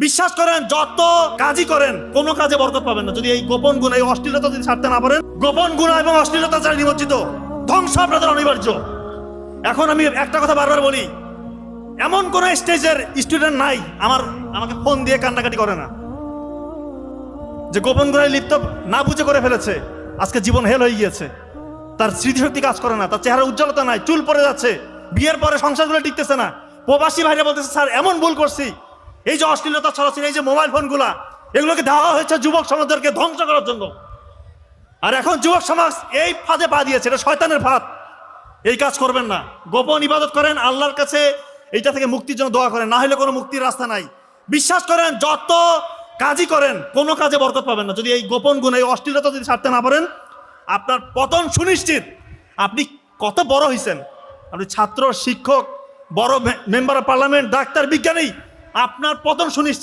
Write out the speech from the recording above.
বিশ্বাস করেন, যত কাজই করেন কোনো কাজে বরকত পাবেন না যদি এই গোপন গুণ, এই অশ্লীলতা যদি ছাড়তে না পারেন। গোপন গুণ এবং অশ্লীলতা যারা নিমজ্জিত, ধ্বংস আপনাদের অনিবার্য। এখন আমি একটা কথা বারবার বলি, এমন কোন স্টেজের স্টুডেন্ট নাই আমাকে ফোন দিয়ে কান্নাকাটি করে না, যে গোপন গুণে লিপ্ত না বুঝে করে ফেলেছে, আজকে জীবন হেল হয়ে গিয়েছে, তার স্মৃতিশক্তি কাজ করে না, তার চেহারা উজ্জ্বলতা নাই, চুল পড়ে যাচ্ছে, বিয়ের পরে সংসারগুলো টিকতেছে না। প্রবাসী ভাইরা বলতেছে, স্যার এমন ভুল করছি, এই যে অশ্লীলতা ছড়াচ্ছিল, এই যে মোবাইল ফোনগুলা, এগুলোকে দেওয়া হয়েছে যুবক সমাজদেরকে ধ্বংস করার জন্য। আর এখন যুবক সমাজ এই ফাঁদে পা দিয়েছে, এটা শয়তানের ফাঁদ। এই কাজ করবেন না, গোপন ইবাদত করেন, আল্লাহর কাছে এইটা থেকে মুক্তির জন্য দোয়া করেন, না হলে কোনো মুক্তির রাস্তা নাই। বিশ্বাস করেন, যত কাজই করেন কোনো কাজে বরকত পাবেন না যদি এই গোপন গুণ, এই অশ্লীলতা যদি ছাড়তে না পারেন। আপনার পতন সুনিশ্চিত। আপনি কত বড় হয়েছেন, আপনি ছাত্র, শিক্ষক, বড় মেম্বার অফ পার্লামেন্ট, ডাক্তার, বিজ্ঞানী, আপনার পতন সুনিশ্চিত।